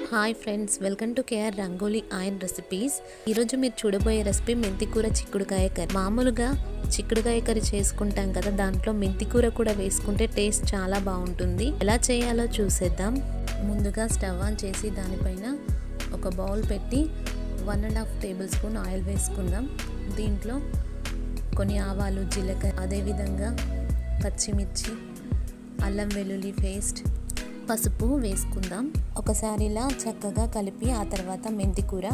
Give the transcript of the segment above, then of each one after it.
Hi friends, welcome to KR rangoli and recipes. ఈరోజు మీరు చూడబోయే రెసిపీ మెంతికూర చిక్కుడుకాయ కర్రీ. మామూలుగా చిక్కుడుకాయ కర్రీ చేసుకుంటాం కదా, దాంట్లో మెంతికూర కూడా వేసుకుంటే టేస్ట్ చాలా బాగుంటుంది. ఎలా చేయాలో చూసేద్దాం. ముందుగా స్టవ్ ఆన్ చేసి దానిపైన ఒక బౌల్ పెట్టి 1.5 టేబుల్ స్పూన్ ఆయిల్ వేసుకుందాం. దీంట్లో కొన్ని ఆవాలు, జీలకర్ర, అదేవిధంగా పచ్చిమిర్చి, అల్లం వెల్లుల్లి పేస్ట్, పసుపు వేసుకుందాం. ఒకసారి ఇలా చక్కగా కలిపి ఆ తర్వాత మెంతికూర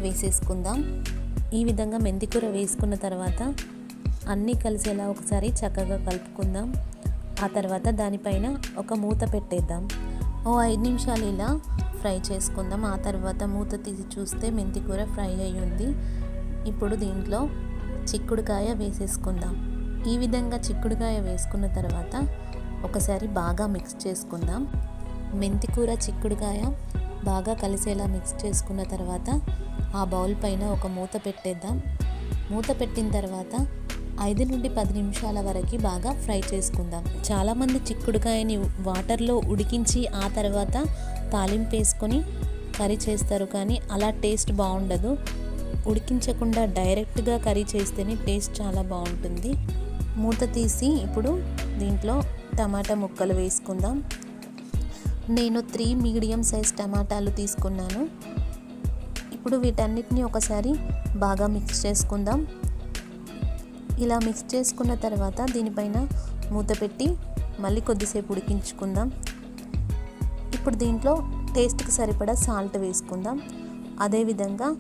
వేసేసుకుందాం. ఈ విధంగా మెంతికూర వేసుకున్న తర్వాత అన్నీ కలిసేలా ఒకసారి చక్కగా కలుపుకుందాం. ఆ తర్వాత దానిపైన ఒక మూత పెట్టేద్దాం. 5 నిమిషాలు ఇలా ఫ్రై చేసుకుందాం. ఆ తర్వాత మూత తీసి చూస్తే మెంతికూర ఫ్రై అయ్యి ఉంది. ఇప్పుడు దీంట్లో చిక్కుడుకాయ వేసేసుకుందాం. ఈ విధంగా చిక్కుడుకాయ వేసుకున్న తర్వాత ఒకసారి బాగా మిక్స్ చేసుకుందాం. మెంతికూర, చిక్కుడుకాయ బాగా కలిసేలా మిక్స్ చేసుకున్న తర్వాత ఆ బౌల్ పైన ఒక మూత పెట్టేద్దాం. మూత పెట్టిన తర్వాత 5 నుండి 10 నిమిషాల వరకు బాగా ఫ్రై చేసుకుందాం. చాలామంది చిక్కుడుకాయని వాటర్లో ఉడికించి ఆ తర్వాత తాలింపు వేసుకొని కర్రీ చేస్తారు, కానీ అలా టేస్ట్ బాగుండదు. ఉడికించకుండా డైరెక్ట్గా కర్రీ చేస్తేనే టేస్ట్ చాలా బాగుంటుంది. మూత తీసి ఇప్పుడు దీంట్లో టమాటా ముక్కలు వేసుకుందాం. నేను 3 మీడియం సైజ్ టమాటాలు తీసుకున్నాను. ఇప్పుడు వీటన్నిటిని ఒకసారి బాగా మిక్స్ చేసుకుందాం. ఇలా మిక్స్ చేసుకున్న తర్వాత దీనిపైన మూత పెట్టి మళ్ళీ కొద్దిసేపు ఉడికించుకుందాం. ఇప్పుడు దీంట్లో టేస్ట్కి సరిపడా సాల్ట్ వేసుకుందాం. అదేవిధంగా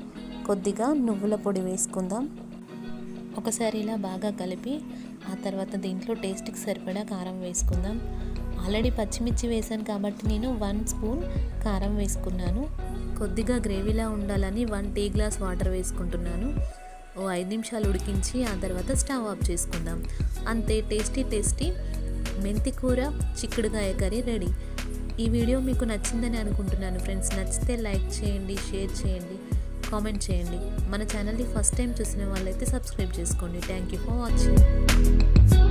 కొద్దిగా నువ్వుల పొడి వేసుకుందాం. ఒకసారి ఇలా బాగా కలిపి ఆ తర్వాత దీంట్లో టేస్ట్కి సరిపడా కారం వేసుకుందాం. ఆల్రెడీ పచ్చిమిర్చి వేసాను కాబట్టి నేను 1 స్పూన్ కారం వేసుకున్నాను. కొద్దిగా గ్రేవీలా ఉండాలని 1 టీ గ్లాస్ వాటర్ వేసుకుంటున్నాను. 5 నిమిషాలు ఉడికించి ఆ తర్వాత స్టవ్ ఆఫ్ చేసుకుందాం. అంతే, టేస్టీ మెంతికూర చిక్కుడుకాయ కర్రీ రెడీ. ఈ వీడియో మీకు నచ్చిందని అనుకుంటున్నాను ఫ్రెండ్స్. నచ్చితే లైక్ చేయండి, షేర్ చేయండి, కామెంట్ చేయండి. మన ఛానల్ని ఫస్ట్ టైం చూసిన వాళ్ళైతే సబ్స్క్రైబ్ చేసుకోండి. Thank you for watching.